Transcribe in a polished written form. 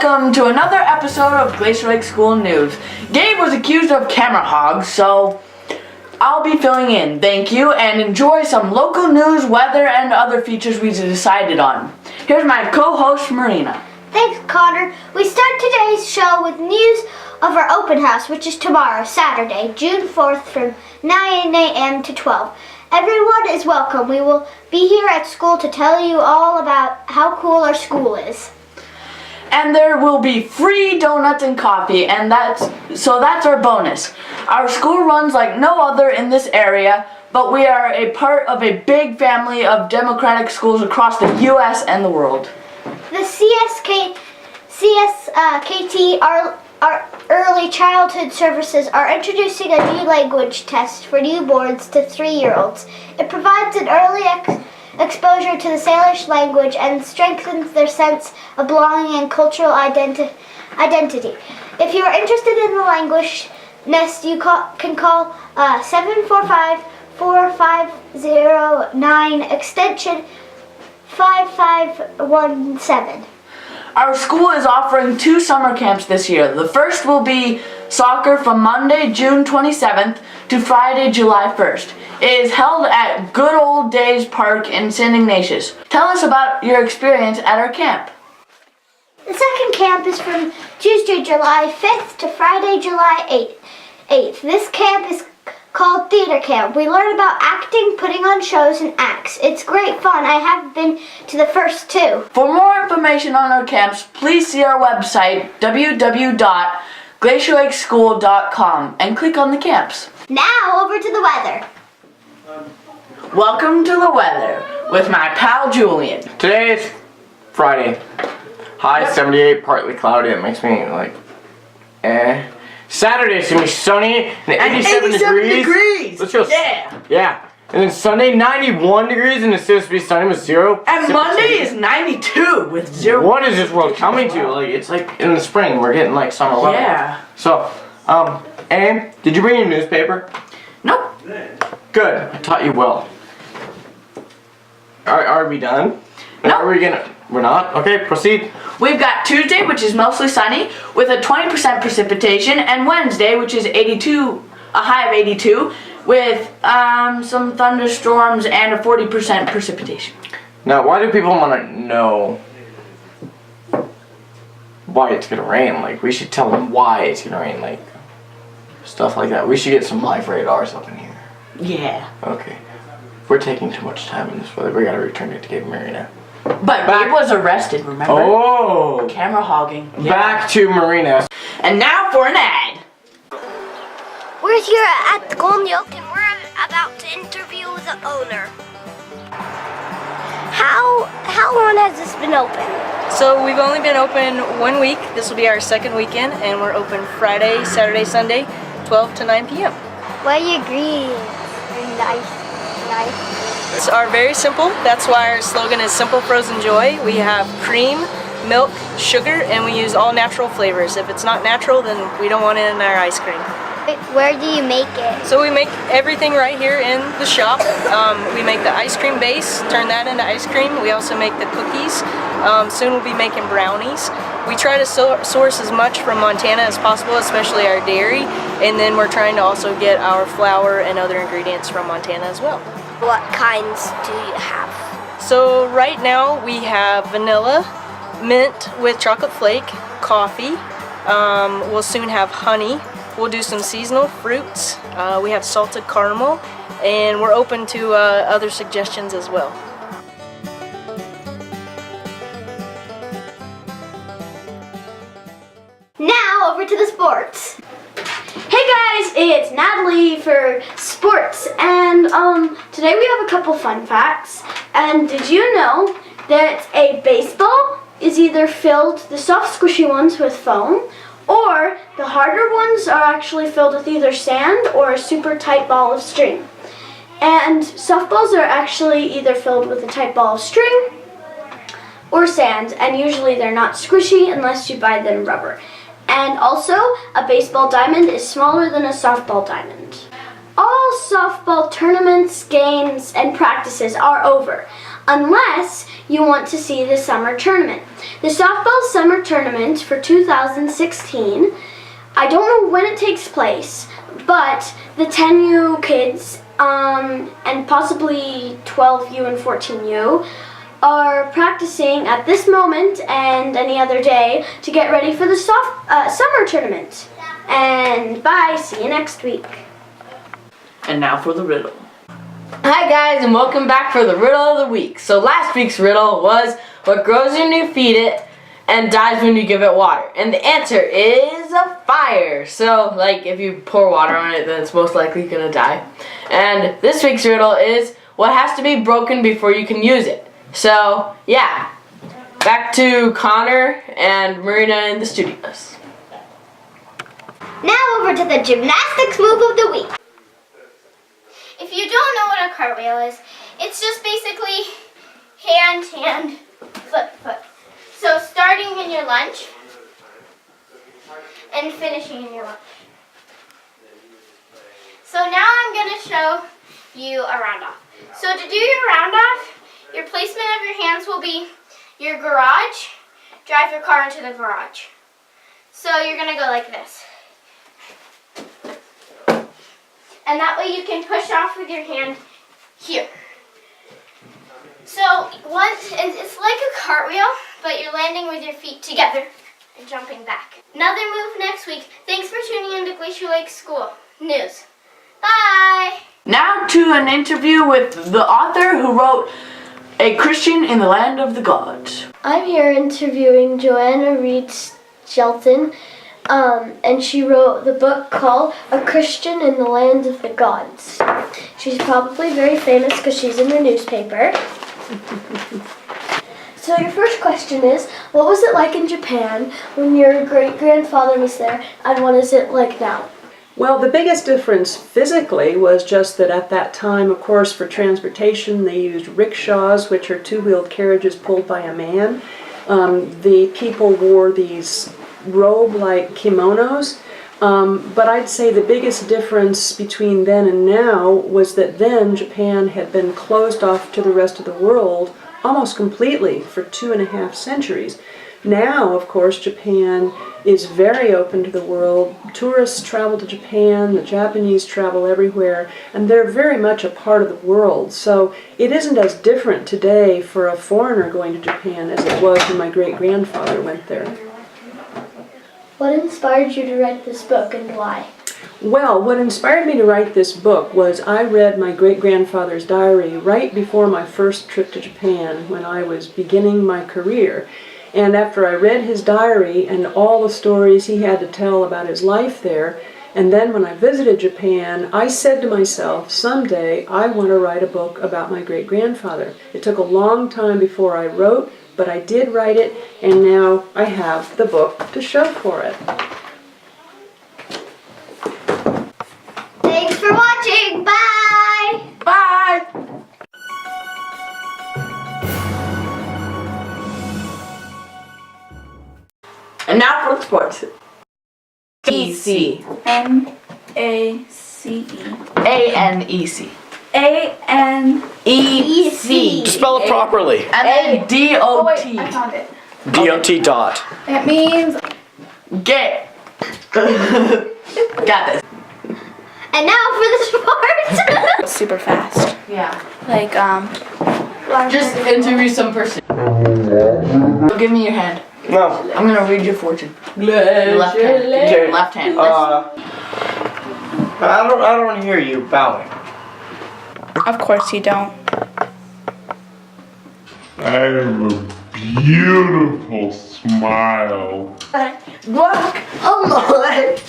welcome to another episode of Glacier Lake School News. Gabe was accused of camera hogs, so I'll be filling in. Thank you, and enjoy some local news, weather, and other features we decided on. Here's my co-host, Marina. Thanks, Connor. We start today's show with news of our open house, which is tomorrow, Saturday, June 4th, from 9 a.m. to 12. Everyone is welcome. We will be here at school to tell you all about how cool our school is. And there will be free donuts and coffee, and that's our bonus. Our school runs like no other in this area, but we are a part of a big family of democratic schools across the U.S. and the world. The CSKT, our early childhood services, are introducing a new language test for newborns to 3-year-olds. It provides an early exposure to the Salish language and strengthens their sense of belonging and cultural identity. If you are interested in the language nest, you can call 745-4509 extension 5517. Our school is offering 2 summer camps this year. The first will be soccer from Monday, June 27th to Friday, July 1st. It is held at Good Old Days Park in St. Ignatius. Tell us about your experience at our camp. The second camp is from Tuesday, July 5th to Friday, July 8th. This camp is called Theater Camp. We learn about acting, putting on shows, and acts. It's great fun. I have been to the first 2. For more information on our camps, please see our website, www.glacierlakeschool.com, and click on the camps. Now over to the weather. Welcome to the weather with my pal Julian. Today is Friday. High 78, partly cloudy. It makes me like, Saturday is going to be sunny and 87 degrees. Let's go. Yeah. And then Sunday, 91 degrees and it's supposed to be sunny with 0. And Monday is 92 with 0. What is this world coming to? Like, it's like in the spring, we're getting like summer weather. Yeah. So, and did you bring your newspaper? Nope. Good. I taught you well. Are we done? No. We're not? Okay, proceed. We've got Tuesday, which is mostly sunny, with a 20% precipitation, and Wednesday, which is a high of 82, with some thunderstorms and a 40% precipitation. Now, why do people want to know why it's going to rain? Like, we should tell them why it's going to rain, like, stuff like that. We should get some live radars up in here. Yeah. Okay. If we're taking too much time in this weather, we got to return it to Gabe Marina. But Gabe was arrested, remember? Oh! Camera hogging. Yeah. Back to Marina. And now for an ad. We're here at the Golden Oak and we're about to interview the owner. How long has this been open? So we've only been open 1 week. This will be our second weekend, and we're open Friday, Saturday, Sunday, 12 to 9 p.m. What are your ingredients? Nice. It's very simple. That's why our slogan is Simple Frozen Joy. We have cream, milk, sugar, and we use all natural flavors. If it's not natural, then we don't want it in our ice cream. Where do you make it? So we make everything right here in the shop. We make the ice cream base, turn that into ice cream. We also make the cookies. Soon we'll be making brownies. We try to source as much from Montana as possible, especially our dairy, and then we're trying to also get our flour and other ingredients from Montana as well. What kinds do you have? So right now we have vanilla, mint with chocolate flake, coffee. We'll soon have honey. We'll do some seasonal fruits. We have salted caramel, and we're open to other suggestions as well. Now over to the sports. Hey guys, it's Natalie for sports, and today we have a couple fun facts. And did you know that a baseball is either filled, the soft squishy ones, with foam, or the harder ones are actually filled with either sand or a super tight ball of string. And softballs are actually either filled with a tight ball of string or sand, and usually they're not squishy unless you buy them rubber. And also, a baseball diamond is smaller than a softball diamond. All softball tournaments, games, and practices are over. unless you want to see the summer tournament. The softball summer tournament for 2016, I don't know when it takes place, but the 10U kids and possibly 12U and 14U are practicing at this moment and any other day to get ready for the summer tournament. And bye, see you next week. And now for the riddle. Hi guys, and welcome back for the riddle of the week. So last week's riddle was, what grows when you feed it and dies when you give it water? And the answer is a fire. So like if you pour water on it, then it's most likely gonna die. And this week's riddle is, what has to be broken before you can use it? So yeah, back to Connor and Marina in the studios. Now over to the gymnastics move of the week. If you don't know what a cartwheel is, it's just basically hand, hand, foot, foot. So starting in your lunge and finishing in your lunge. So now I'm going to show you a round off. So to do your round off, your placement of your hands will be your garage. Drive your car into the garage. So you're going to go like this. And that way you can push off with your hand here. So it's like a cartwheel, but you're landing with your feet together and jumping back. Another move next week. Thanks for tuning in to Glacier Lake School News. Bye! Now to an interview with the author who wrote A Christian in the Land of the Gods. I'm here interviewing Joanna Reed Shelton, and she wrote the book called A Christian in the Land of the Gods. She's probably very famous because she's in the newspaper. So your first question is, what was it like in Japan when your great-grandfather was there, and what is it like now? Well, the biggest difference physically was just that at that time, of course, for transportation, they used rickshaws, which are two-wheeled carriages pulled by a man. The people wore these robe-like kimonos, but I'd say the biggest difference between then and now was that then Japan had been closed off to the rest of the world almost completely for 2.5 centuries. Now, of course, Japan is very open to the world. Tourists travel to Japan, the Japanese travel everywhere, and they're very much a part of the world. So it isn't as different today for a foreigner going to Japan as it was when my great-grandfather went there. What inspired you to write this book and why? Well, what inspired me to write this book was I read my great-grandfather's diary right before my first trip to Japan when I was beginning my career. And after I read his diary and all the stories he had to tell about his life there, and then when I visited Japan, I said to myself, someday I want to write a book about my great-grandfather. It took a long time before I wrote, but I did write it, and now I have the book to show for it. Thanks for watching. Bye! Bye! And now for the sports. E-C. M-A-C-E. A-N-E-C. A-N-E-C. Spell it properly. And then D-O-T. Oh wait, I found it. D-O-T dot. It means Get. Got this. And now for the sports. super fast. Yeah. Like, Just interview some person. Give me your hand. No. I'm gonna read your fortune. Your left hand. Your left hand. I don't hear you bowing. of course you don't. I have a beautiful smile. Guacamole.